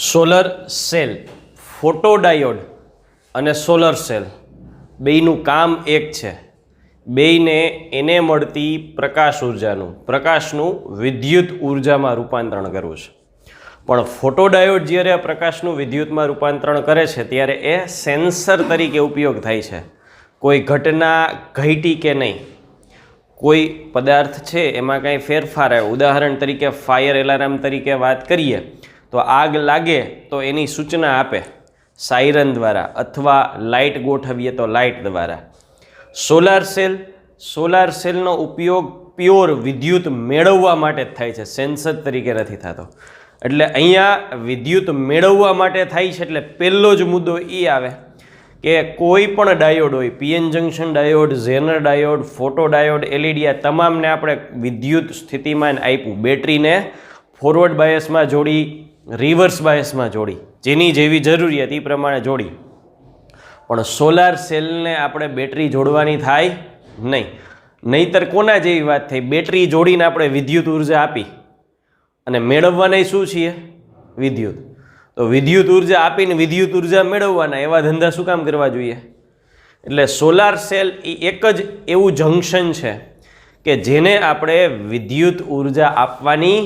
Solar cell, photodiode અને solar cell બેયનું કામ એક છે. બેયને એને મળતી પ્રકાશનું વિદ્યુત ઉર્જામાં રૂપાંતરણ કરવું છે. પણ ફોટોડાયોડ જ્યારે પ્રકાશનું વિદ્યુતમાં રૂપાંતરણ કરે છે ત્યારે એ સેન્સર તરીકે ઉપયોગ થાય છે. કોઈ ઘટના ઘટી કે નહીં, કોઈ પદાર્થ છે એમાં કાંઈ ફેરફાર આવ્યો, ઉદાહરણ તરીકે ફાયર એલાર્મ તરીકે વાત કરીએ તો આગ લાગે તો એની સૂચના આપે સાયરન દ્વારા, અથવા લાઇટ ગોઠવીએ તો લાઇટ દ્વારા. સોલાર સેલનો ઉપયોગ પ્યોર વિદ્યુત મેળવવા માટે જ થાય છે, સેન્સર તરીકે નથી થતો. એટલે અહીંયા વિદ્યુત મેળવવા માટે થાય છે. એટલે પહેલો જ મુદ્દો એ આવે કે કોઈ પણ ડાયોડ હોય, PN junction diode, zener diode, photo diode, LED, આ તમામને આપણે વિદ્યુત સ્થિતિમાન આપ્યું. બેટરીને ફોરવર્ડ બાયસમાં જોડી, રિવર્સ બાયસમાં જોડી, જેની જેવી જરૂરિયાત એ પ્રમાણે જોડી. પણ સોલાર સેલને આપણે બેટરી જોડવાની થાય નહીં. નહીંતર કોના જેવી વાત થઈ, બેટરી જોડીને આપણે વિદ્યુત ઉર્જા આપી અને મેળવવાના શું છીએ? વિદ્યુત. તો વિદ્યુત ઉર્જા આપીને વિદ્યુત ઉર્જા મેળવવાના એવા ધંધા શું કામ કરવા જોઈએ? એટલે સોલાર સેલ એ એક જ એવું જંક્શન છે કે જેને આપણે વિદ્યુત ઉર્જા આપવાની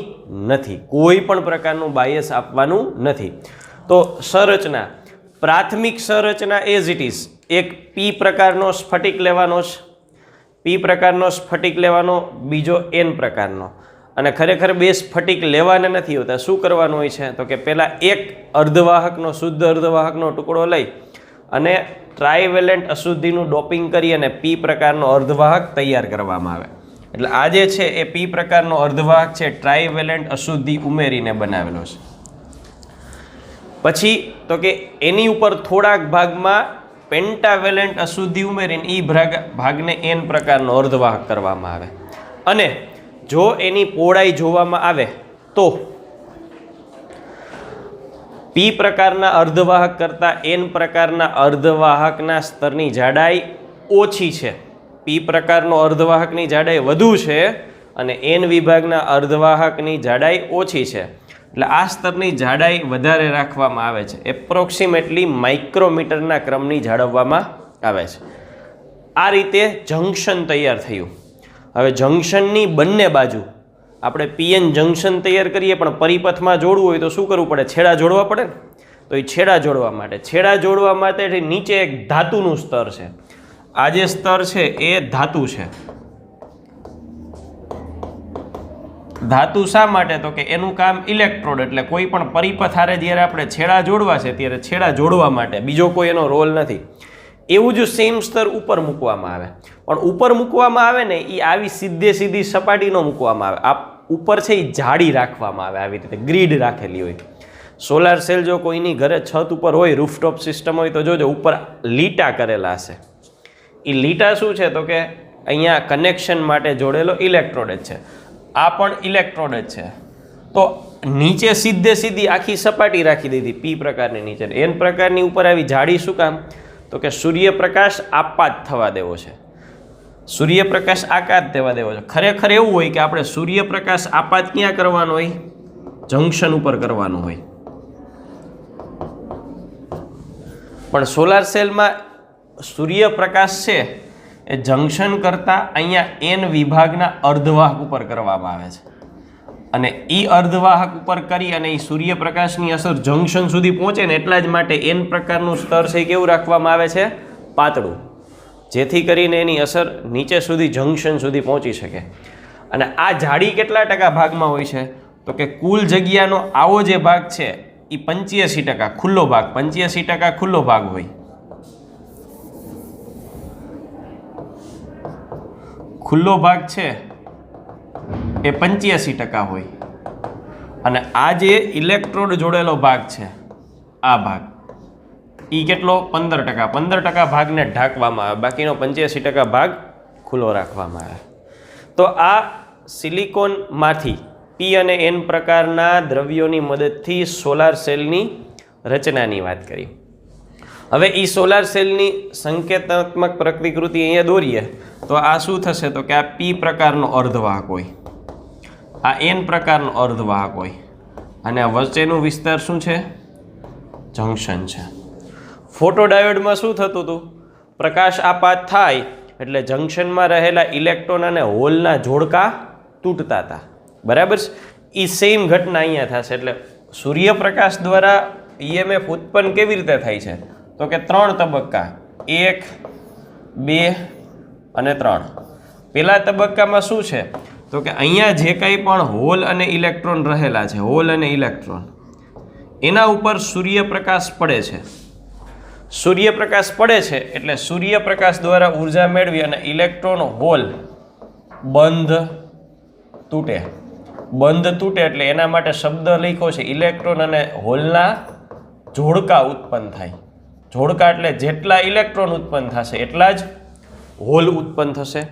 નથી, કોઈ પણ પ્રકારનું બાયસ આપવાનું નથી. તો સંરચના, પ્રાથમિક સંરચના એઝ ઇટ ઇઝ, એક પી પ્રકારનો સ્ફટિક લેવાનો છે, પી પ્રકારનો સ્ફટિક લેવાનો, બીજો એન પ્રકારનો. અને ખરેખર બે સ્ફટિક લેવાના નથી હોતા. શું કરવાનું હોય છે તો કે પહેલાં એક અર્ધવાહકનો, શુદ્ધ અર્ધવાહકનો ટુકડો લઈ અને ટ્રાયવેલેન્ટ અશુદ્ધિનું ડોપિંગ કરી અને પી પ્રકારનો અર્ધવાહક તૈયાર કરવામાં આવે. એટલે આ જે છે એ પી પ્રકારનો અર્ધવાહક છે, ટ્રાયવેલેન્ટ અશુદ્ધિ ઉમેરીને બનાવેલો છે. પછી તો કે એની ઉપર થોડાક ભાગમાં પેન્ટાવેલેન્ટ અશુદ્ધિ ઉમેરીને એ ભાગને એન પ્રકારનો અર્ધવાહક કરવામાં આવે. અને જો એની પહોળાઈ જોવામાં આવે તો પી પ્રકારના અર્ધવાહક કરતાં એન પ્રકારના અર્ધવાહકના સ્તરની જાડાઈ ઓછી છે. પી પ્રકારનો અર્ધવાહકની જાડાઈ વધુ છે અને એન વિભાગના અર્ધવાહકની જાડાઈ ઓછી છે. એટલે આ સ્તરની જાડાઈ વધારે રાખવામાં આવે છે. એપ્રોક્સિમેટલી માઇક્રોમીટરના ક્રમની જાળવવામાં આવે છે. આ રીતે જંક્શન તૈયાર થયું. હવે જંક્શનની બંને બાજુ આપણે પીએન જંક્શન તૈયાર કરીએ, પણ પરિપથમાં જોડવું હોય તો શું કરવું પડે? છેડા જોડવા પડે ને. તો એ છેડા જોડવા માટે નીચે એક ધાતુનું સ્તર છે. આ જે સ્તર છે એ ધાતુ છે. ધાતુ શા માટે? તો કે એનું કામ ઇલેક્ટ્રોડ, એટલે કોઈ પણ પરિપથ હારે જ્યારે આપણે છેડા જોડવા છે ત્યારે છેડા જોડવા માટે, બીજો કોઈ એનો રોલ નથી. એવું જ સેમ સ્તર ઉપર મૂકવામાં આવે. પણ ઉપર મૂકવામાં આવે ને એ આવી સીધી સપાટી ન મૂકવામાં આવે. આ ઉપર છે એ જાડી રાખવામાં આવે, આવી રીતે ગ્રીડ રાખેલી હોય. સોલાર સેલ જો કોઈની ઘરે છત ઉપર હોય, રૂફટોપ સિસ્ટમ હોય, તો જોજો ઉપર લીટા કરેલા હશે. એ લીટા શું છે તો કે અહીંયા કનેક્શન માટે જોડેલો ઇલેક્ટ્રોડ જ છે. આ પણ ઇલેક્ટ્રોડ જ છે. તો નીચે સીધી આખી સપાટી રાખી દીધી પી પ્રકારની નીચે. એન પ્રકારની ઉપર આવી જાડી શું કામ? તો કે સૂર્યપ્રકાશ આપાત થવા દેવો છે. સૂર્યપ્રકાશ આપાત થવા દેવો છે. ખરેખર એવું હોય કે આપણે સૂર્યપ્રકાશ આપાત ક્યાં કરવાનો હોય? જંક્શન ઉપર કરવાનું હોય. પણ સોલાર સેલમાં સૂર્યપ્રકાશ છે એ જંક્શન કરતાં અહીંયા એન વિભાગના અર્ધવાહક ઉપર કરવામાં આવે છે. અને એ અર્ધવાહક ઉપર કરી અને એ સૂર્યપ્રકાશની અસર જંક્શન સુધી પહોંચે ને એટલા જ માટે એન પ્રકારનું સ્તર છે કેવું રાખવામાં આવે છે? પાતળું, જેથી કરીને એની અસર નીચે સુધી જંક્શન સુધી પહોંચી શકે. અને આ જાડી કેટલા ટકા ભાગમાં હોય છે? તો કે કુલ જગ્યાનો આવો જે ભાગ છે એ 85% ખુલ્લો ભાગ, 85% ખુલ્લો ભાગ હોય. ખુલ્લો ભાગ છે એ 85% હોય. અને આ જે ઇલેક્ટ્રોડ જોડેલો ભાગ છે, આ ભાગ એ કેટલો? 15%. 15% ભાગને ઢાંકવામાં આવે, બાકીનો 85% ભાગ ખુલ્લો રાખવામાં આવે. તો આ સિલિકોનમાંથી પી અને એન પ્રકારના દ્રવ્યોની મદદથી સોલાર સેલની રચનાની વાત કરી. હવે એ સોલાર સેલની સંકેતાત્મક પ્રતિકૃતિ અહીંયા દોરીએ તો આ શું થશે? તો કે આ પી પ્રકારનો અર્ધવાહક હોય, આ એન પ્રકારનો અર્ધવાહક હોય, અને આ વચ્ચેનું વિસ્તાર શું છે? જંક્શન છે. ફોટોડાયોડમાં શું થતું હતું? પ્રકાશ આપાત થાય એટલે જંક્શનમાં રહેલા ઇલેક્ટ્રોન અને હોલના જોડકા તૂટતા હતા. બરાબર છે? એ સેમ ઘટના અહીંયા થશે. એટલે સૂર્યપ્રકાશ દ્વારા EMF ઉત્પન્ન કેવી રીતે થાય છે? તો કે 3 તબક્કા, 1, 2 અને 3. પહેલા તબક્કામાં શું છે? તો કે અહીંયા જે કંઈ પણ હોલ અને ઇલેક્ટ્રોન રહેલા છે, હોલ અને ઇલેક્ટ્રોન, એના ઉપર સૂર્યપ્રકાશ પડે છે. સૂર્યપ્રકાશ પડે છે એટલે સૂર્યપ્રકાશ દ્વારા ઉર્જા મેળવી અને ઇલેક્ટ્રોન હોલ બંધ તૂટે. બંધ તૂટે એટલે એના માટે શબ્દ લખ્યો છે ઇલેક્ટ્રોન અને હોલના જોડકા ઉત્પન્ન થાય. જોડકા એટલે જેટલા ઇલેક્ટ્રોન ઉત્પન્ન થશે એટલા જ હોલ ઉત્પન્ન થશે.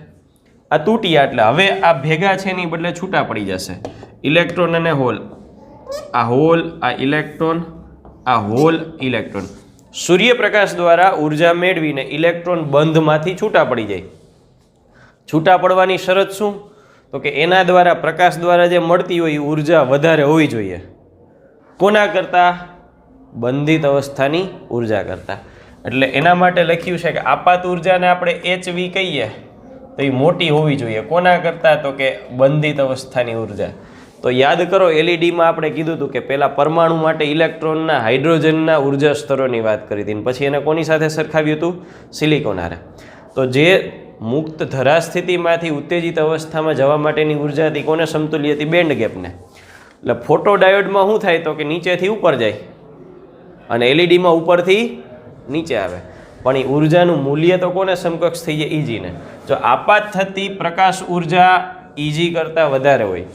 આ તૂટ્યા એટલે હવે આ ભેગા છે એની બદલે છૂટા પડી જશે. ઇલેક્ટ્રોન અને હોલ, આ હોલ, આ ઇલેક્ટ્રોન, આ હોલ, ઇલેક્ટ્રોન. સૂર્યપ્રકાશ દ્વારા ઉર્જા મેળવીને ઇલેક્ટ્રોન બંધમાંથી છૂટા પડી જાય. છૂટા પડવાની શરત શું? તો કે એના દ્વારા, પ્રકાશ દ્વારા જે મળતી હોય એ ઉર્જા વધારે હોવી જોઈએ. કોના કરતાં? બંધિત અવસ્થાની ઉર્જા કરતાં. એટલે એના માટે લખ્યું છે કે આપાત ઉર્જાને આપણે HV કહીએ તો એ મોટી હોવી જોઈએ. કોના કરતાં? તો કે બંધિત અવસ્થાની ઉર્જા. તો યાદ કરો, એલઈડીમાં આપણે કીધું હતું કે પહેલાં પરમાણુ માટે ઇલેક્ટ્રોનના, હાઇડ્રોજનના ઉર્જા સ્તરોની વાત કરી હતી, પછી એને કોની સાથે સરખાવ્યું હતું? સિલિકોન હારે. તો જે મુક્ત ધરા સ્થિતિમાંથી ઉત્તેજિત અવસ્થામાં જવા માટેની ઉર્જા હતી કોને સમતુલ્ય હતી? બેન્ડ ગેપને. એટલે ફોટોડાયોડમાં શું થાય? તો કે નીચેથી ઉપર જાય અને એલઈડીમાં ઉપરથી નીચે આવે. પણ એ ઉર્જાનું મૂલ્ય તો કોને સમકક્ષ થઈ જાય? EG ને. જો આપાત થતી પ્રકાશ ઉર્જા EG કરતાં વધારે હોય,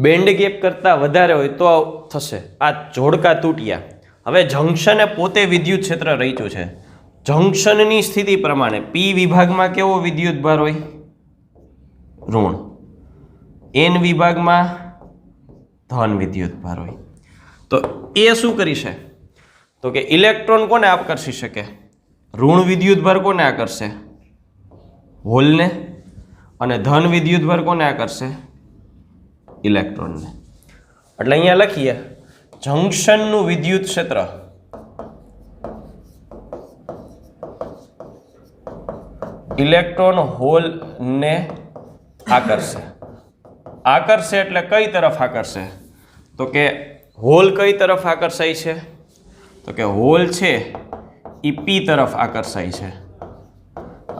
બેન્ડ ગેપ કરતાં વધારે હોય તો થશે આ જોડકા તૂટ્યા. હવે જંક્શને પોતે વિદ્યુત ક્ષેત્ર રચ્યું છે. જંક્શનની સ્થિતિ પ્રમાણે P વિભાગમાં કેવો વિદ્યુત ભાર હોય? ઋણ. N વિભાગમાં ધન વિદ્યુત ભાર હોય. તો એ શું કરી છે? તો કે ઇલેક્ટ્રોન કોને આકર્ષી શકે? ઋણ વિદ્યુત ભાર કોને આકર્ષે? હોલને. અને ધન વિદ્યુત ભાર કોને આકર્ષે? ઇલેક્ટ્રોનને. એટલે અહીંયા લખીએ જંક્શનનું વિદ્યુત ક્ષેત્ર ઇલેક્ટ્રોન હોલને આકર્ષે. આકર્ષે એટલે કઈ તરફ આકર્ષે? તો કે હોલ કઈ તરફ આકર્ષાય છે? તો કે હોલ છે એ P તરફ આકર્ષાય છે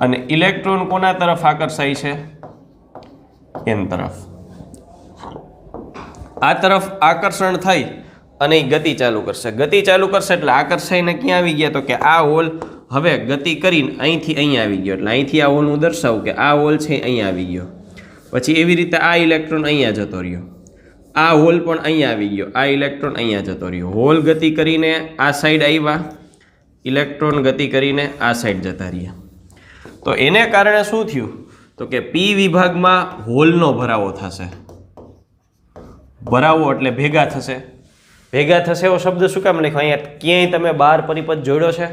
અને ઇલેક્ટ્રોન કોના તરફ આકર્ષાય છે? N તરફ. આ તરફ આકર્ષણ થઈ અને એ ગતિ ચાલુ કરશે. ગતિ ચાલુ કરશે એટલે આકર્ષાઈને ક્યાં આવી ગયા? તો કે આ હોલ હવે ગતિ કરીને અહીંથી અહીંયા આવી ગયો. એટલે અહીંથી આ હોલ હું દર્શાવું કે આ હોલ છે અહીંયા આવી ગયો. પછી એવી રીતે આ ઇલેક્ટ્રોન અહીંયા જતો રહ્યો. આ હોલ પણ અહીંયા આવી ગયો. આ ઇલેક્ટ્રોન અહીંયા જતો રહ્યો. હોલ ગતિ કરીને આ સાઈડ આવ્યા, ઇલેક્ટ્રોન ગતિ કરીને આ સાઈડ જતા રહ્યા. તો એને કારણે શું થયું? તો કે P વિભાગમાં હોલનો ભરાવો થશે. ભરાવો એટલે ભેગા થશે. ભેગા થશે એવો શબ્દ શું કામ લખ્યો? અહીંયા ક્યાંય તમે બાર પરિપથ જોડ્યો છે?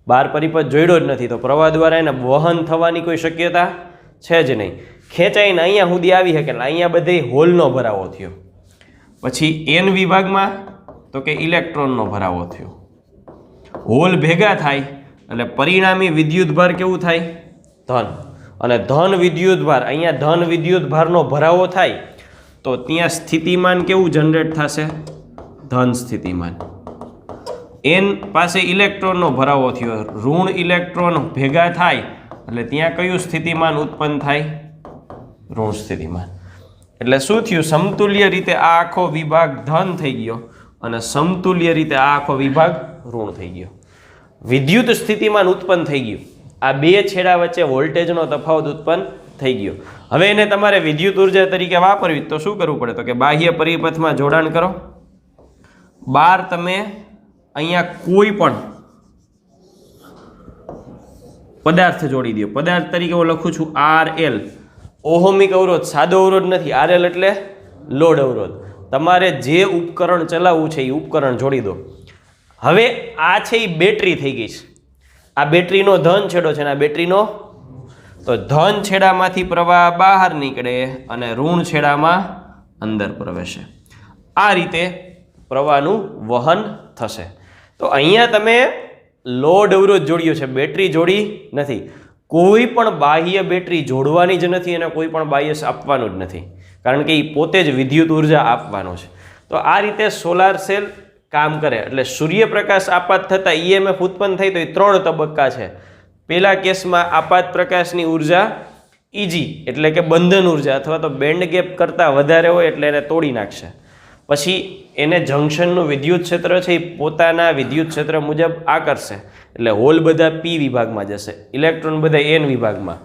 બાર પરિપથ જોડ્યો જ નથી. તો પ્રવાહ દ્વારા એને વહન થવાની કોઈ શક્યતા છે જ નહીં. ખેંચાઈને અહીંયા સુધી આવી શકે એટલે અહીંયા બધે હોલનો ભરાવો થયો. પછી N વિભાગમાં તો કે ઇલેક્ટ્રોનનો ભરાવો થયો. હોલ ભેગા થાય એટલે પરિણામી વિદ્યુતભાર કેવું થાય? ધન. અને ધન વિદ્યુતભાર, અહીંયા ધન વિદ્યુતભારનો ભરાવો થાય તો ત્યાં સ્થિતિમાન કેવું જનરેટ થશે? ધન સ્થિતિમાન. N પાસે ઇલેક્ટ્રોનનો ભરાવો થયો, ઋણ ઇલેક્ટ્રોન ભેગા થાય એટલે ત્યાં કયું સ્થિતિમાન ઉત્પન્ન થાય? ઋણ સ્થિતિમાન. એટલે શું થયું? સમતુલ્ય રીતે આ આખો વિભાગ ધન થઈ ગયો અને સમતુલ્ય રીતે આ આખો વિભાગ ઋણ થઈ ગયો. વિદ્યુત સ્થિતિમાન ઉત્પન્ન થઈ ગયું. આ બે છેડા વચ્ચે વોલ્ટેજનો તફાવત ઉત્પન્ન થઈ ગયો. હવે એને તમારે વિદ્યુત ઉર્જા તરીકે વાપરવી તો શું કરવું પડે? તો કે બાહ્ય પરિપથમાં જોડાણ કરો. બાર તમે અહીંયા કોઈ પણ પદાર્થ જોડી દો. પદાર્થ તરીકે હું લખું છું RL. ઓહમિક અવરોધ, સાદો અવરોધ નથી. RL એટલે લોડ અવરોધ. તમારે જે ઉપકરણ ચલાવવું છે એ ઉપકરણ જોડી દો. હવે આ છે એ બેટરી થઈ ગઈ છે. આ બેટરીનો ધન છેડો છે અને આ બેટરીનો, તો ધન છેડામાંથી પ્રવાહ બહાર નીકળે અને ઋણ છેડામાં અંદર પ્રવેશે. આ રીતે પ્રવાહનું વહન થશે. તો અહીંયા તમે લોડ અવરોધ જોડ્યો છે, બેટરી જોડી નથી. કોઈ પણ બાહ્ય બેટરી જોડવાની જ નથી અને કોઈ પણ બાહ્ય આપવાનું જ નથી, કારણ કે એ પોતે જ વિદ્યુત ઉર્જા આપવાનો છે. તો આ રીતે સોલાર સેલ કામ કરે. એટલે સૂર્યપ્રકાશ આપાત થતાં ઈએમએફ ઉત્પન્ન થઈ તો એ 3 તબક્કા છે. પહેલા કેસમાં આપાત પ્રકાશની ઉર્જા ઈજી એટલે કે બંધન ઉર્જા અથવા તો બેન્ડ ગેપ કરતાં વધારે હોય એટલે એને તોડી નાખશે. પછી એને જંક્શનનું વિદ્યુત ક્ષેત્ર છે એ પોતાના વિદ્યુત ક્ષેત્ર મુજબ આકર્ષે. એટલે હોલ બધા પી વિભાગમાં જશે, ઇલેક્ટ્રોન બધા એન વિભાગમાં.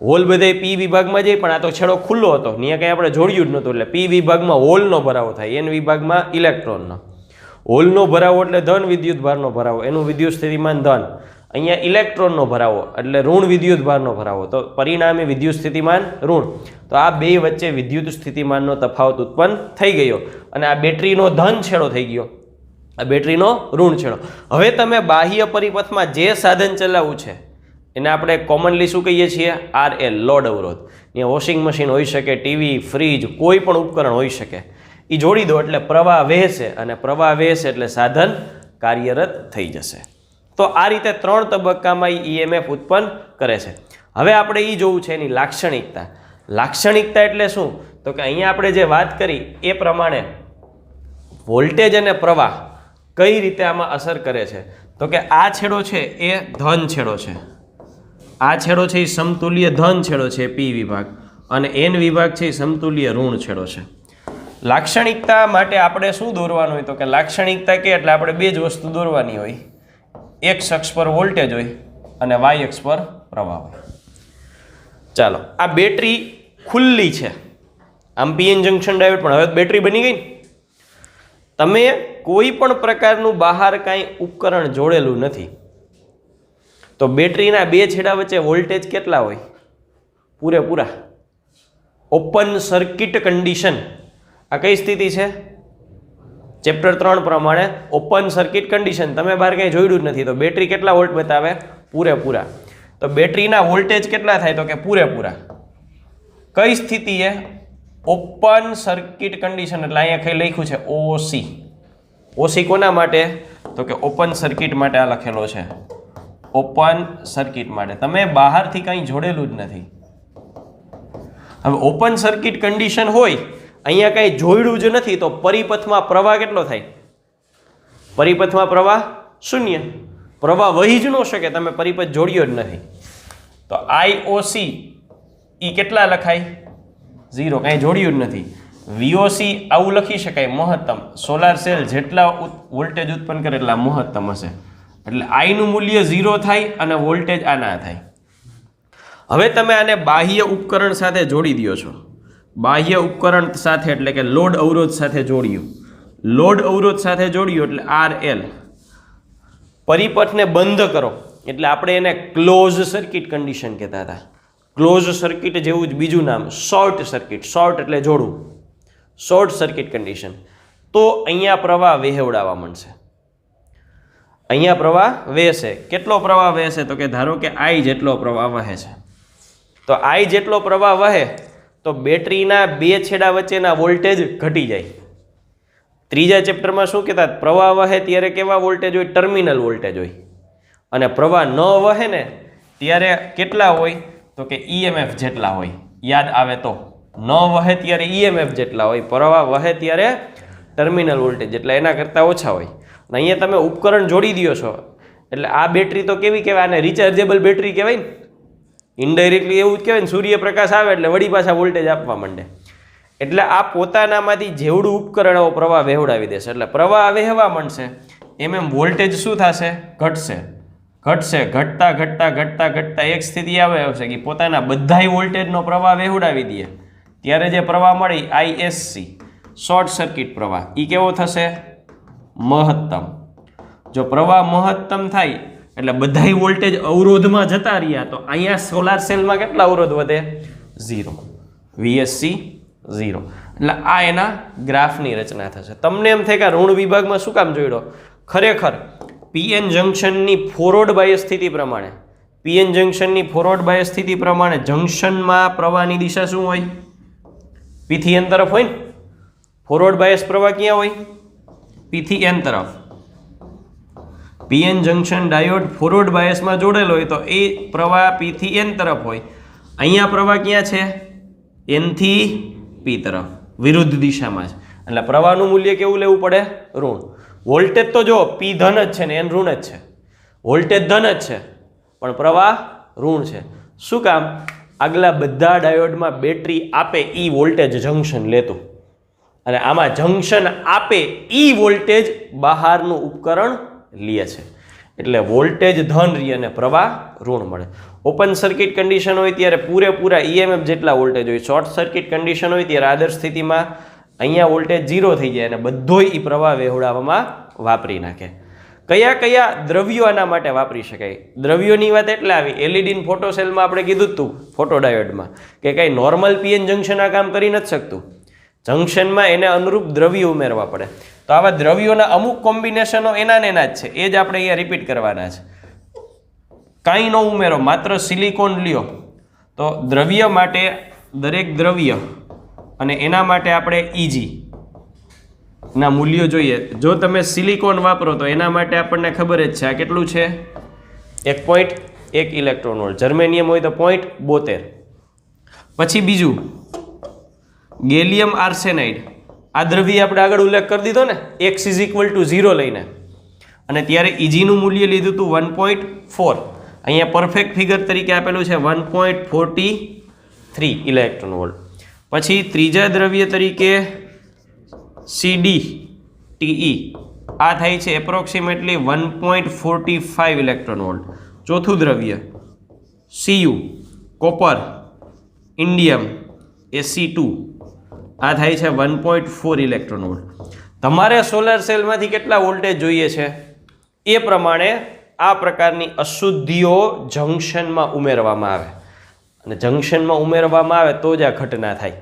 હોલ બધા પી વિભાગમાં જાય, પણ આ તો છેડો ખુલ્લો હતો, ત્યાં કંઈ આપણે જોડ્યું જ નહોતું. એટલે પી વિભાગમાં હોલનો ભરાવો થાય, એન વિભાગમાં ઇલેક્ટ્રોનનો. હોલનો ભરાવો એટલે ધન વિદ્યુત ભારનો ભરાવો, એનું વિદ્યુત સ્થિતિમાન ધન. અહીંયા ઇલેક્ટ્રોનનો ભરાવો એટલે ઋણ વિદ્યુત ભારનો ભરાવો, તો પરિણામે વિદ્યુત સ્થિતિમાન ઋણ. તો આ બે વચ્ચે વિદ્યુત સ્થિતિમાનનો તફાવત ઉત્પન્ન થઈ ગયો અને આ બેટરીનો ધન છેડો થઈ ગયો, આ બેટરીનો ઋણ છેડો. હવે તમે બાહ્ય પરિપથમાં જે સાધન ચલાવવું છે એને આપણે કોમનલી શું કહીએ છીએ? RL, લોડ અવરોધ. અહીંયા વોશિંગ મશીન હોઈ શકે, ટીવી, ફ્રીજ, કોઈ પણ ઉપકરણ હોઈ શકે. એ જોડી દો એટલે પ્રવાહ વહેશે અને પ્રવાહ વહેશે એટલે સાધન કાર્યરત થઈ જશે. તો આ રીતે 3 તબક્કામાં ઈએમએફ ઉત્પન્ન કરે છે. હવે આપણે એ જોવું છે એની લાક્ષણિકતા. લાક્ષણિકતા એટલે શું? તો કે અહીંયા આપણે જે વાત કરી એ પ્રમાણે વોલ્ટેજ અને પ્રવાહ કઈ રીતે આમાં અસર કરે છે. તો કે આ છેડો છે એ ધન છેડો છે, આ છેડો છે એ સમતુલ્ય ધન છેડો છે પી વિભાગ, અને એન વિભાગ છે એ સમતુલ્ય ઋણ છેડો છે. લાક્ષણિકતા માટે આપણે શું દોરવાનું હોય? તો કે લાક્ષણિકતા કે એટલે આપણે 2 જ વસ્તુ દોરવાની હોય. X અક્ષ પર વોલ્ટેજ હોય અને Y અક્ષ પર પ્રવાહ હોય. ચાલો, આ બેટરી ખુલ્લી છે, આમ પીએન જંક્શન ડાયોડ, પણ હવે બેટરી બની ગઈ. તમે કોઈ પણ પ્રકારનું બહાર કાંઈ ઉપકરણ જોડેલું નથી, તો બેટરીના 2 છેડા વચ્ચે વોલ્ટેજ કેટલા હોય? પૂરેપૂરા. Open circuit condition. આ કઈ સ્થિતિ છે? ચેપ્ટર 3 પ્રમાણે ઓપન સર્કિટ કન્ડિશન. તમે બહાર કંઈ જોયું જ નથી, તો બેટરી કેટલા વોલ્ટ બતાવે? પૂરેપૂરા. તો બેટરીના વોલ્ટેજ કેટલા થાય? તો કે પૂરેપૂરા. કઈ સ્થિતિએ? Open circuit condition. એટલે અહીંયા કઈ લખ્યું છે? OC. OC કોના માટે? તો કે ઓપન સર્કિટ માટે આ લખેલો છે, ઓપન સર્કિટ માટે. તમે બહારથી કંઈ જોડેલું જ નથી. હવે ઓપન સર્કિટ કન્ડિશન હોય, અહીંયા કંઈ જોડ્યું જ નથી, તો પરિપથમાં પ્રવાહ કેટલો થાય? પરિપથમાં પ્રવાહ 0. પ્રવાહ વહી જ ન શકે, તમે પરિપથ જોડ્યો જ નથી. તો IOC એ કેટલા લખાય? 0, કાંઈ જોડ્યું જ નથી. VOC આવું લખી શકાય, મહત્તમ. સોલાર સેલ જેટલા વોલ્ટેજ ઉત્પન્ન કરે એટલા મહત્તમ હશે. એટલે I નું મૂલ્ય 0 થાય અને વોલ્ટેજ આ ના થાય. હવે તમે આને બાહ્ય ઉપકરણ સાથે જોડી દો છો. બાહ્ય ઉપકરણ સાથે એટલે કે લોડ અવરોધ સાથે જોડ્યું. લોડ અવરોધ સાથે જોડ્યું એટલે RL. પરિપથને બંધ કરો એટલે આપણે એને ક્લોઝ સર્કિટ કન્ડિશન કહેતા હતા. ક્લોઝ સર્કિટ જેવું જ બીજું નામ શોર્ટ સર્કિટ. શોર્ટ એટલે જોડવું, શોર્ટ સર્કિટ કન્ડિશન. તો અહીંયા પ્રવાહ વહેવડાવવા માંડશે, અહીંયા પ્રવાહ વહેશે. કેટલો પ્રવાહ વહેશે? તો કે ધારો કે I જેટલો પ્રવાહ વહે છે. તો I જેટલો પ્રવાહ વહે તો બેટરીના 2 છેડા વચ્ચેના વોલ્ટેજ ઘટી જાય. ત્રીજા ચેપ્ટરમાં શું કહેતા? પ્રવાહ વહે ત્યારે કેવા વોલ્ટેજ હોય? ટર્મિનલ વોલ્ટેજ હોય. અને પ્રવાહ ન વહે ને ત્યારે કેટલા હોય? તો કે EMF જેટલા હોય. યાદ આવે તો, ન વહે ત્યારે EMF જેટલા હોય, પ્રવાહ વહે ત્યારે ટર્મિનલ વોલ્ટેજ જેટલા એના કરતાં ઓછા હોય. અને અહીંયા તમે ઉપકરણ જોડી દો છો એટલે આ બેટરી તો કેવી કહેવાય? આને રિચાર્જેબલ બેટરી કહેવાય ને. ઇનડાયરેક્ટલી એવું જ કહેવાય ને, સૂર્યપ્રકાશ આવે એટલે વળી પાછા વોલ્ટેજ આપવા માંડે. એટલે આ પોતાનામાંથી જેવડું ઉપકરણ એવો પ્રવાહ વહેવડાવી દેશે. એટલે પ્રવાહ વહેવા માંડશે એમ વોલ્ટેજ શું થશે? ઘટશે. ઘટશે. ઘટતા ઘટતા ઘટતા ઘટતા એક સ્થિતિ આવે આવશે કે પોતાના બધાય વોલ્ટેજનો પ્રવાહ વહેવડાવી દે. ત્યારે જે પ્રવાહ મળી ISC, શોર્ટ સર્કિટ પ્રવાહ, એ કેવો થશે? મહત્તમ. જો પ્રવાહ મહત્તમ થાય એટલે બધાય વોલ્ટેજ અવરોધમાં જતા રહ્યા, તો અહીંયા સોલાર સેલમાં કેટલા અવરોધ વધે? 0. VSC 0. એટલે આ એના ગ્રાફની રચના થશે. તમને એમ થાય કે ઋણ વિભાગમાં શું કામ જોડ્યો? ખરેખર PN જંક્શનની ફોરવર્ડ બાયસ સ્થિતિ પ્રમાણે પીએન જંક્શનની ફોરવર્ડ બાયસ સ્થિતિ પ્રમાણે જંક્શનમાં પ્રવાહની દિશા શું હોય? પી થી એન તરફ હોય ને. ફોરવર્ડ બાયસ પ્રવાહ ક્યાં હોય? પી થી એન તરફ. પીએન જંક્શન ડાયોડ ફોરવર્ડ બાયસમાં જોડેલો હોય તો એ પ્રવાહ પી થી એન તરફ હોય. અહીંયા પ્રવાહ ક્યાં છે? એન થી પી તરફ, વિરુદ્ધ દિશામાં છે. એટલે પ્રવાહનું મૂલ્ય કેવું લેવું પડે? ઋણ. વોલ્ટેજ તો જો પી ધન જ છે ને એન ઋણ જ છે. વોલ્ટેજ ધન જ છે પણ પ્રવાહ ઋણ છે. શું કામ? આગલા બધા ડાયોડમાં બેટરી આપે ઈ વોલ્ટેજ જંક્શન લેતું, અને આમાં જંક્શન આપે ઈ વોલ્ટેજ બહારનું ઉપકરણ લે છે. એટલે વોલ્ટેજ ધન રહે અને પ્રવાહ ઋણ મળે. ઓપન સર્કિટ કન્ડિશન હોય ત્યારે પૂરેપૂરા ઈએમએફ જેટલા વોલ્ટેજ હોય. શોર્ટ સર્કિટ કન્ડિશન હોય ત્યારે આદર્શ સ્થિતિમાં અહીંયા વોલ્ટેજ 0 થઈ જાય અને બધોય ઈ પ્રવાહ વહેવડાવવામાં વાપરી નાખે. કયા કયા દ્રવ્યો આના માટે વાપરી શકાય? દ્રવ્યોની વાત એટલે આવી, એલઈડી ફોટો સેલમાં આપણે કીધું હતું, ફોટો ડાયોડમાં, કે કંઈ નોર્મલ પીએન જંક્શન આ કામ કરી નથી શકતું. જંક્શનમાં એને અનુરૂપ દ્રવ્યો ઉમેરવા પડે. તો આવા દ્રવ્યોના અમુક કોમ્બિનેશનો એના જ છે, એ જ આપણે અહીંયા રિપીટ કરવાના છે. કાંઈ ન ઉમેરો, માત્ર સિલિકોન લ્યો તો દ્રવ્ય માટે દરેક દ્રવ્ય અને એના માટે આપણે ઇજી ના મૂલ્યો જોઈએ. જો તમે સિલિકોન વાપરો તો એના માટે આપણને ખબર જ છે આ કેટલું છે? 1.1 ઇલેક્ટ્રોન વોલ્ટ. જર્મેનિયમ હોય તો 0.72. પછી બીજું ગેલિયમ આર્સેનાઇડ. આ દ્રવ્ય આપણે આગળ ઉલ્લેખ કરી દીધો ને, x = 0 લઈને, અને ત્યારે ઇજીનું મૂલ્ય લીધું હતું 1.4. અહીંયા પરફેક્ટ ફિગર તરીકે આપેલું છે 1.43 ઇલેક્ટ્રોન વોલ્ટ. પછી ત્રીજા દ્રવ્ય તરીકે CdTe, આ થાય છે એપ્રોક્સિમેટલી 1.45 ઇલેક્ટ્રોન વોલ્ટ. ચોથું દ્રવ્ય Cu, કોપર, ઇન્ડિયમ, Ac2, આ થાય છે 1.4 ઇલેક્ટ્રોન વોલ્ટ. તમારે સોલાર સેલમાંથી કેટલા વોલ્ટેજ જોઈએ છે એ પ્રમાણે આ પ્રકારની અશુદ્ધિઓ જંક્શનમાં ઉમેરવામાં આવે, અને જંક્શનમાં ઉમેરવામાં આવે તો જ આ ઘટના થાય.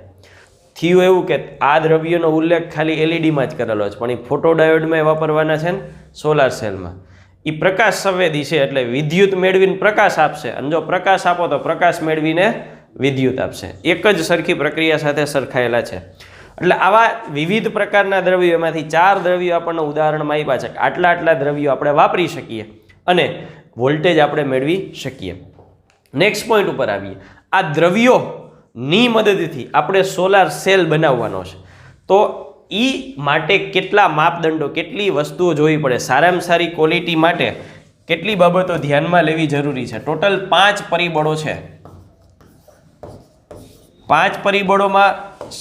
થયું એવું કે આ દ્રવ્યનો ઉલ્લેખ ખાલી એલઈડીમાં જ કરેલો છે, પણ એ ફોટો ડાયોડમાં વાપરવાના છે ને સોલાર સેલમાં. એ પ્રકાશ સંવેદી છે, એટલે વિદ્યુત મેળવીને પ્રકાશ આપશે, અને જો પ્રકાશ આપો તો પ્રકાશ મેળવીને વિદ્યુત આપશે. એક જ સરખી પ્રક્રિયા સાથે સરખાયેલા છે. એટલે આવા વિવિધ પ્રકારના દ્રવ્યોમાંથી 4 દ્રવ્યો આપણને ઉદાહરણમાં આપ્યા છે. આટલા દ્રવ્યો આપણે વાપરી શકીએ અને વોલ્ટેજ આપણે મેળવી શકીએ. નેક્સ્ટ પોઈન્ટ ઉપર આવીએ. આ દ્રવ્યોની મદદથી આપણે સોલાર સેલ બનાવવાનો છે, તો એ માટે કેટલા માપદંડો, કેટલી વસ્તુઓ જોવી પડે, સારામાં સારી ક્વોલિટી માટે કેટલી બાબતો ધ્યાનમાં લેવી જરૂરી છે? ટોટલ 5 પરિબળો છે. 5 પરિબળોમાં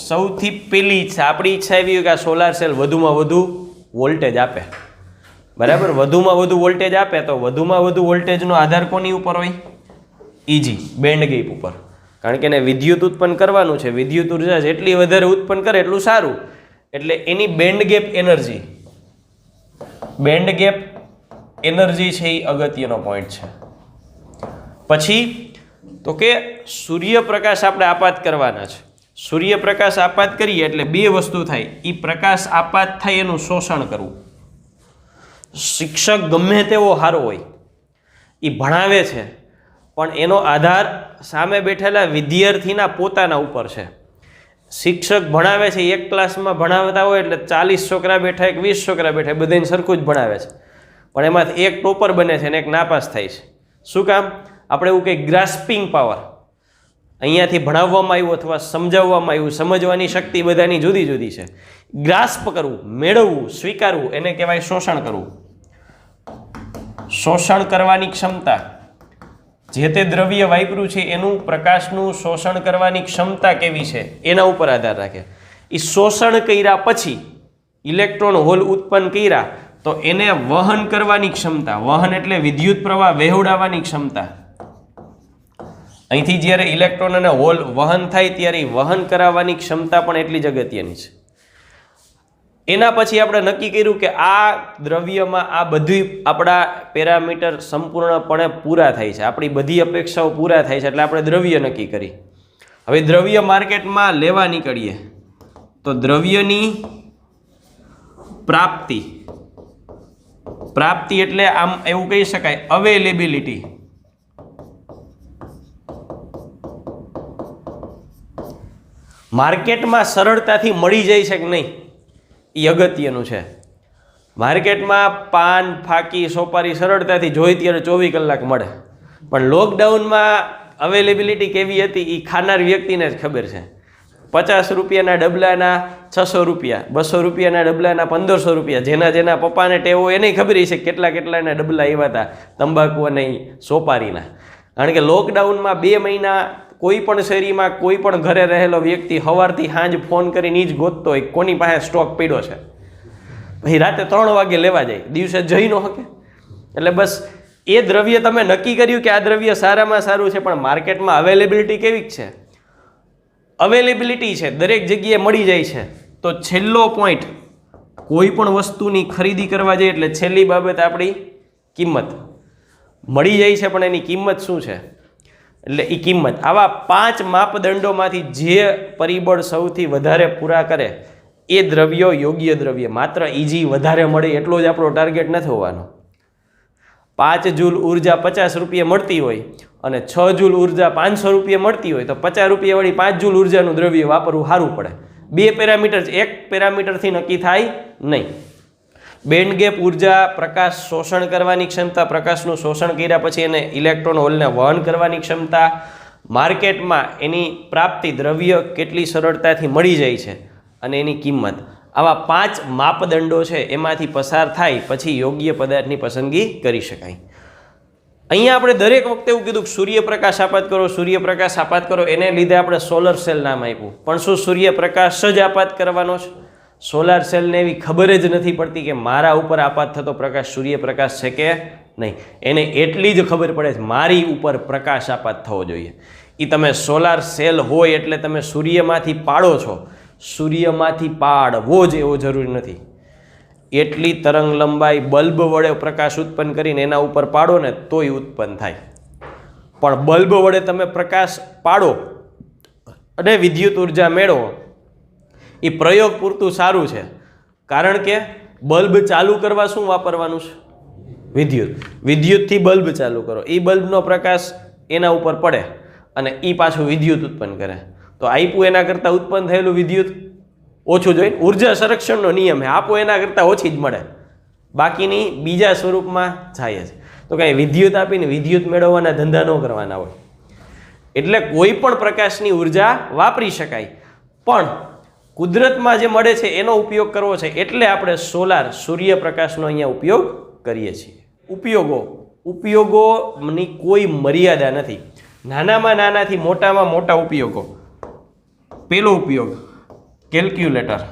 સૌથી પહેલી આપણી ઈચ્છા એવી કે આ સોલાર સેલ વધુમાં વધુ વોલ્ટેજ આપે. બરાબર? વધુમાં વધુ વોલ્ટેજ આપે તો વધુમાં વધુ વોલ્ટેજનો આધાર કોની ઉપર હોય? ઇજી, બેન્ડ ગેપ ઉપર. કારણ કે એને વિદ્યુત ઉત્પન્ન કરવાનું છે. વિદ્યુત ઉર્જા જેટલી વધારે ઉત્પન્ન કરે એટલું સારું. એટલે એની બેન્ડ ગેપ એનર્જી છે એ અગત્યનો પોઈન્ટ છે. પછી તો કે સૂર્યપ્રકાશ આપણે આપાત કરવાના છે. સૂર્યપ્રકાશ આપાત કરીએ એટલે 2 વસ્તુ થાય. એ પ્રકાશ આપાત થાય એનું શોષણ કરવું. શિક્ષક ગમે તેવો સારો હોય, એ ભણાવે છે, પણ એનો આધાર સામે બેઠેલા વિદ્યાર્થીના પોતાના ઉપર છે. શિક્ષક ભણાવે છે, એક ક્લાસમાં ભણાવતા હોય એટલે 40 છોકરા બેઠા, 20 છોકરા બેઠા, બધાને સરખું જ ભણાવે છે, પણ એમાંથી એક ટોપર બને છે અને એક નાપાસ થાય છે. શું કામ? આપણે એવું કંઈક ગ્રાસ્પિંગ પાવર અહીંયાથી ભણાવવામાં આવ્યું અથવા સમજાવવામાં આવ્યું, સમજવાની શક્તિ બધાની જુદી જુદી છે. ગ્રાસ્પ કરવું, મેળવવું, સ્વીકારવું, એને કહેવાય શોષણ કરવું. શોષણ કરવાની ક્ષમતા, જે તે દ્રવ્ય વાપર્યું છે એનું પ્રકાશનું શોષણ કરવાની ક્ષમતા કેવી છે એના ઉપર આધાર રાખે. એ શોષણ કર્યા પછી ઇલેક્ટ્રોન હોલ ઉત્પન્ન કર્યા તો એને વહન કરવાની ક્ષમતા, વહન એટલે વિદ્યુત પ્રવાહ વહેવડાવવાની ક્ષમતા. અહીંથી જ્યારે ઇલેક્ટ્રોન અને હોલ વહન થાય ત્યારે વહન કરાવવાની ક્ષમતા પણ એટલી જ અગત્યની છે. એના પછી આપણે નક્કી કર્યું કે આ દ્રવ્યમાં આ બધી આપણા પેરામીટર સંપૂર્ણપણે પૂરા થાય છે, આપણી બધી અપેક્ષાઓ પૂરા થાય છે, એટલે આપણે દ્રવ્ય નક્કી કરી. હવે દ્રવ્ય માર્કેટમાં લેવા નીકળીએ તો દ્રવ્યની પ્રાપ્તિ એટલે આમ એવું કહી શકાય અવેલેબિલિટી. માર્કેટમાં સરળતાથી મળી જાય છે કે નહીં એ અગત્યનું છે. માર્કેટમાં પાન ફાકી સોપારી સરળતાથી જોઈ ત્યારે 24 કલાક મળે, પણ લોકડાઉનમાં અવેલેબિલિટી કેવી હતી એ ખાનાર વ્યક્તિને જ ખબર છે. 50 રૂપિયાના ડબલાના 600 રૂપિયા, 200 રૂપિયાના ડબલાના 1500 રૂપિયા. જેના પપ્પાને ટેવો એને ખબર છે કેટલાના ડબલા આવ્યા હતા તંબાકુ અને સોપારીના. કારણ કે લોકડાઉનમાં 2 મહિના કોઈ પણ શેરીમાં કોઈ પણ ઘરે રહેલો વ્યક્તિ સવારથી સાંજ ફોન કરીને જ ગોતતો હોય કોની પાસે સ્ટોક પડ્યો છે. પછી રાતે 3 વાગે લેવા જાય, દિવસે જઈ ન શકે. એટલે બસ એ દ્રવ્ય તમે નક્કી કર્યું કે આ દ્રવ્ય સારામાં સારું છે, પણ માર્કેટમાં અવેલેબિલિટી કેવી છે? અવેલેબિલિટી છે, દરેક જગ્યાએ મળી જાય છે. તો છેલ્લો પોઈન્ટ, કોઈ પણ વસ્તુની ખરીદી કરવા જઈએ એટલે છેલ્લી બાબત આપણી કિંમત. મળી જાય છે પણ એની કિંમત શું છે? એટલે એ કિંમત. આવા 5 માપદંડોમાંથી જે પરિબળ સૌથી વધારે પૂરા કરે એ દ્રવ્યો યોગ્ય દ્રવ્ય. માત્ર ઇઝી વધારે મળે એટલો જ આપણો ટાર્ગેટ નથી હોવાનો. 5 જૂલ ઉર્જા 50 રૂપિયા મળતી હોય અને 6 જૂલ ઉર્જા 500 રૂપિયા મળતી હોય તો 50 રૂપિયાવાળી 5 જૂલ ઉર્જાનું દ્રવ્ય વાપરવું સારું પડે. 2 પેરામીટર, એક પેરામીટરથી નક્કી થાય નહીં. બેન્ડ ગેપ ઉર્જા, પ્રકાશ શોષણ કરવાની ક્ષમતા, પ્રકાશનું શોષણ કર્યા પછી એને ઇલેક્ટ્રોન હોલને વહન કરવાની ક્ષમતા, માર્કેટમાં એની પ્રાપ્તિ દ્રવ્ય કેટલી સરળતાથી મળી જાય છે અને એની કિંમત. આવા 5 માપદંડો છે, એમાંથી પસાર થાય પછી યોગ્ય પદાર્થની પસંદગી કરી શકાય. અહીંયા આપણે દરેક વખતે એવું કીધું કે સૂર્યપ્રકાશ આપાત કરો, સૂર્યપ્રકાશ આપાત કરો, એને લીધે આપણે સોલર સેલ નામ આપ્યું. પણ શું સૂર્યપ્રકાશ જ આપાત કરવાનો છે? સોલાર સેલને એવી ખબર જ નથી પડતી કે મારા ઉપર આપાત થતો પ્રકાશ સૂર્યપ્રકાશ છે કે નહીં. એને એટલી જ ખબર પડે છે મારી ઉપર પ્રકાશ આપાત થવો જોઈએ. એ તમે સોલાર સેલ હોય એટલે તમે સૂર્યમાંથી પાડો છો, સૂર્યમાંથી પાડવો જ એવો જરૂરી નથી. એટલી તરંગ લંબાઈ બલ્બ વડે પ્રકાશ ઉત્પન્ન કરીને એના ઉપર પાડો ને તોય ઉત્પન્ન થાય. પણ બલ્બ વડે તમે પ્રકાશ પાડો અને વિદ્યુત ઉર્જા મેળવો એ પ્રયોગ પૂરતું સારું છે. કારણ કે બલ્બ ચાલુ કરવા શું વાપરવાનું છે? વિદ્યુત. વિદ્યુતથી બલ્બ ચાલુ કરો, એ બલ્બનો પ્રકાશ એના ઉપર પડે અને એ પાછું વિદ્યુત ઉત્પન્ન કરે. તો આપ્યું એના કરતાં ઉત્પન્ન થયેલું વિદ્યુત ઓછું જોઈએ. ઉર્જા સંરક્ષણનો નિયમ છે, આપો એના કરતાં ઓછી જ મળે, બાકીની બીજા સ્વરૂપમાં જાય છે. તો કાંઈ વિદ્યુત આપીને વિદ્યુત મેળવવાના ધંધા ન કરવાના હોય. એટલે કોઈ પણ પ્રકાશની ઉર્જા વાપરી શકાય, પણ કુદરતમાં જે મળે છે એનો ઉપયોગ કરવો છે. એટલે આપણે સોલાર સૂર્યપ્રકાશનો અહીંયા ઉપયોગ કરીએ છીએ. ઉપયોગોની કોઈ મર્યાદા નથી. નાનામાં નાનાથી મોટામાં મોટા ઉપયોગો. પહેલો ઉપયોગ કેલ્ક્યુલેટર.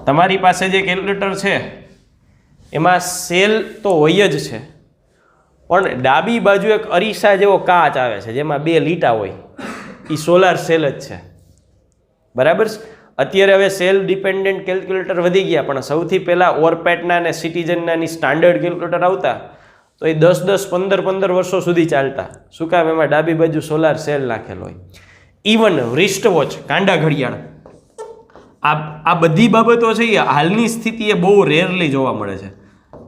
તમારી પાસે જે કેલ્ક્યુલેટર છે એમાં સેલ તો હોય જ છે, પણ ડાબી બાજુ એક અરીસા જેવો કાચ આવે છે જેમાં 2 લીટા હોય, એ સોલાર સેલ જ છે. બરાબર. અત્યારે હવે સેલ ડિપેન્ડન્ટ કેલ્ક્યુલેટર વધી ગયા, પણ સૌથી પહેલાં ઓરપેટના અને સિટીઝનનાની સ્ટાન્ડર્ડ કેલ્ક્યુલેટર આવતા તો એ 10-10, 15-15 વર્ષો સુધી ચાલતા. શું કામ? એમાં ડાબી બાજુ સોલાર સેલ નાખેલો હોય. ઇવન રિસ્ટ વોચ, કાંડા ઘડિયાળ, આ બધી બાબતો છે એ હાલની સ્થિતિએ બહુ રેરલી જોવા મળે છે.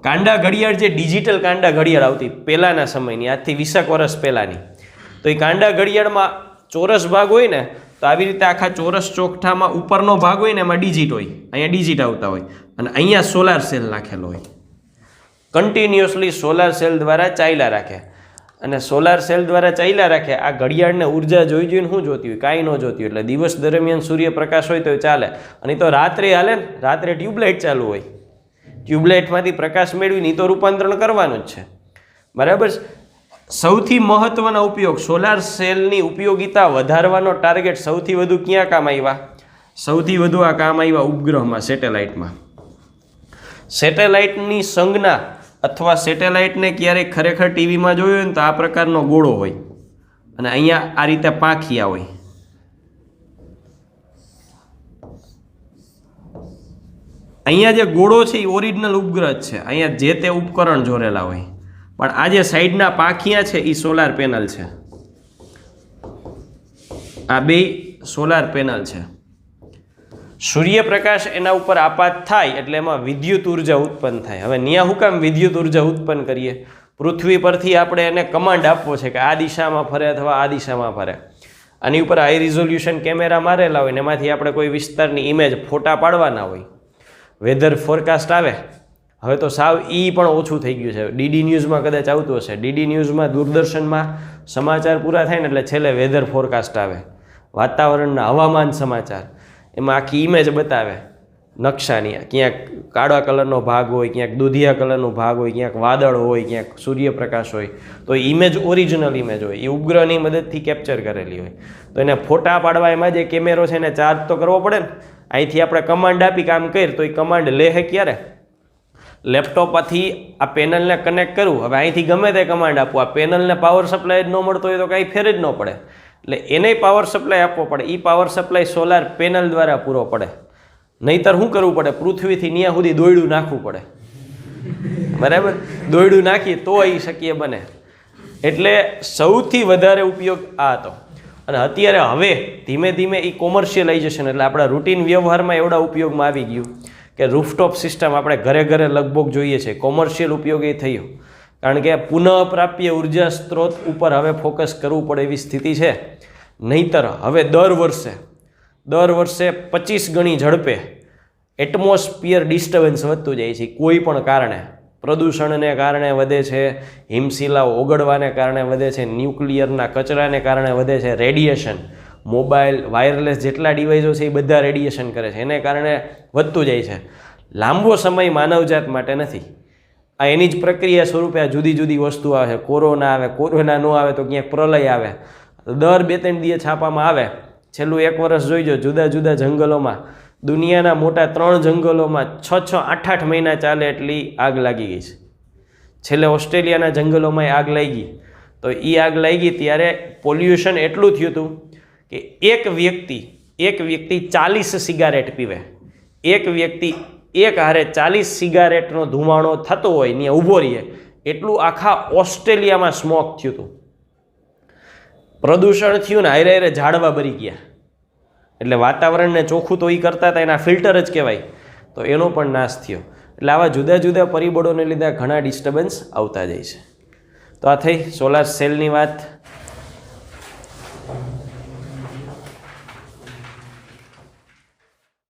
કાંડા ઘડિયાળ, જે ડિજિટલ કાંડા ઘડિયાળ આવતી પહેલાંના સમયની, આજથી 20 વર્ષ પહેલાંની, તો એ કાંડા ઘડિયાળમાં ચોરસ ભાગ હોય ને, તો આવી રીતે આખા ચોરસ ચોકઠામાં ઉપરનો ભાગ હોય ને એમાં ડિજિટ હોય, અહીંયા ડિજિટ આવતા હોય અને અહીંયા સોલાર સેલ નાખેલો હોય. કન્ટિન્યુઅસલી સોલાર સેલ દ્વારા ચાલ્યા રાખે. અને સોલાર સેલ દ્વારા ચાલ્યા રાખે. આ ઘડિયાળને ઉર્જા જોઈને શું જોતી હોય? કાંઈ ન જોતી હોય. એટલે દિવસ દરમિયાન સૂર્યપ્રકાશ હોય તો ચાલે, અને તો રાત્રે હાલે ને, રાત્રે ટ્યુબલાઇટ ચાલુ હોય, ટ્યુબલાઇટમાંથી પ્રકાશ મેળવીને તો રૂપાંતરણ કરવાનું જ છે. બરાબર. સૌથી મહત્વનો ઉપયોગ, સોલાર સેલની ઉપયોગિતા વધારવાનો ટાર્ગેટ સૌથી વધુ ક્યાં કામ આવ્યા? સૌથી વધુ આ કામ આવ્યા ઉપગ્રહમાં, સેટેલાઇટમાં. સેટેલાઇટની સંજ્ઞા અથવા સેટેલાઇટને ક્યારેક ખરેખર ટીવીમાં જોયું હોય ને તો આ પ્રકારનો ગોળો હોય અને અહીંયા આ રીતે પાંખિયા હોય. અહીંયા જે ગોળો છે એ ઓરિજિનલ ઉપગ્રહ જ છે, અહીંયા જે તે ઉપકરણ જોડેલા હોય, પણ આ જે સાઈડના પાંખિયા છે એ સોલાર પેનલ છે. આ 2 સોલાર પેનલ છે. સૂર્યપ્રકાશ એના ઉપર આપાત થાય એટલે એમાં વિદ્યુત ઉર્જા ઉત્પન્ન થાય. હવે ન્યા હું કામ વિદ્યુત ઉર્જા ઉત્પન્ન કરીએ? પૃથ્વી પરથી આપણે એને કમાન્ડ આપવો છે કે આ દિશામાં ફરે અથવા આ દિશામાં ફરે. આની ઉપર હાઈ રિઝોલ્યુશન કેમેરા મારેલા હોય ને એમાંથી આપણે કોઈ વિસ્તારની ઇમેજ ફોટા પાડવાના હોય. વેધર ફોરકાસ્ટ આવે, હવે તો સાવ પણ ઓછું થઈ ગયું છે. ડીડી ન્યૂઝમાં કદાચ આવતું હશે. ડીડી ન્યૂઝમાં, દૂરદર્શનમાં સમાચાર પૂરા થાય ને એટલે છેલ્લે વેધર ફોરકાસ્ટ આવે, વાતાવરણના હવામાન સમાચાર. એમાં આખી ઇમેજ બતાવે નકશાની. ક્યાંક કાળા કલરનો ભાગ હોય, ક્યાંક દૂધિયા કલરનો ભાગ હોય, ક્યાંક વાદળ હોય, ક્યાંક સૂર્યપ્રકાશ હોય. તો ઇમેજ ઓરિજિનલ ઇમેજ હોય, એ ઉપગ્રહની મદદથી કેપ્ચર કરેલી હોય. તો એને ફોટા પાડવા એમાં જે કેમેરો છે એને ચાર્જ તો કરવો પડે ને. અહીંથી આપણે કમાન્ડ આપી કામ કરી તો એ કમાન્ડ લે ક્યારે? લેપટોપથી આ પેનલને કનેક્ટ કરવું. હવે અહીંથી ગમે તે કમાન્ડ આપવું, આ પેનલને પાવર સપ્લાય જ ન મળતો હોય તો કાંઈ ફેર જ ન પડે. એટલે એને પાવર સપ્લાય આપવો પડે. એ પાવર સપ્લાય સોલાર પેનલ દ્વારા પૂરો પડે. નહીંતર શું કરવું પડે? પૃથ્વીથી ન્યા સુધી દોયડું નાખવું પડે. બરાબર? દોયડું નાખીએ તો એ શક્ય બને. એટલે સૌથી વધારે ઉપયોગ આ હતો. અને અત્યારે હવે ધીમે ધીમે એ કોમર્શિયલાઇઝેશન એટલે આપણા રૂટીન વ્યવહારમાં એવડા ઉપયોગમાં આવી ગયું કે રૂફટોપ સિસ્ટમ આપણે ઘરે ઘરે લગભગ જોઈએ છે. કોમર્શિયલ ઉપયોગ એ થયો, કારણ કે પુનઃપ્રાપ્ય ઉર્જા સ્ત્રોત ઉપર હવે ફોકસ કરવું પડે એવી સ્થિતિ છે. નહીંતર હવે દર વર્ષે 25 ગણી ઝડપે એટમોસ્ફિયર ડિસ્ટર્બન્સ વધતું જાય છે. કોઈ પણ કારણે, પ્રદૂષણને કારણે વધે છે, હિમશિલાઓ ઓગળવાને કારણે વધે છે, ન્યુક્લિયરના કચરાને કારણે વધે છે, રેડિયેશન, મોબાઈલ, વાયરલેસ જેટલા ડિવાઇસો છે એ બધા રેડિયેશન કરે છે, એને કારણે વધતું જાય છે. લાંબો સમય માનવજાત માટે નથી. આ એની જ પ્રક્રિયા સ્વરૂપે આ જુદી જુદી વસ્તુ આવે છે. કોરોના આવે, કોરોના ન આવે તો ક્યાંક પ્રલય આવે, દર 2-3 દિવસ છાપામાં આવે. છેલ્લું 1 વર્ષ જોઈજો, જુદા જુદા જંગલોમાં, દુનિયાના મોટા 3 જંગલોમાં 6-8 મહિના ચાલે એટલી આગ લાગી ગઈ છે. છેલ્લે ઓસ્ટ્રેલિયાના જંગલોમાં આગ લાગી. તો એ આગ લાગી ત્યારે પોલ્યુશન એટલું થયું હતું કે એક વ્યક્તિ 40 સિગારેટ પીવે. એક વ્યક્તિ એક હારે 40 સિગારેટનો ધુમાડો થતો હોય ત્યાં ઊભો રહીએ એટલું આખા ઓસ્ટ્રેલિયામાં સ્મોક થયું હતું. પ્રદૂષણ થયું ને હારે હારે ઝાડવા બળી ગયા. એટલે વાતાવરણને ચોખ્ખું તો એ કરતા હતા, એના ફિલ્ટર જ કહેવાય, તો એનો પણ નાશ થયો. એટલે આવા જુદા જુદા પરિબળોને લીધે ઘણા ડિસ્ટર્બન્સ આવતા જાય છે. તો આ થઈ સોલાર સેલની વાત.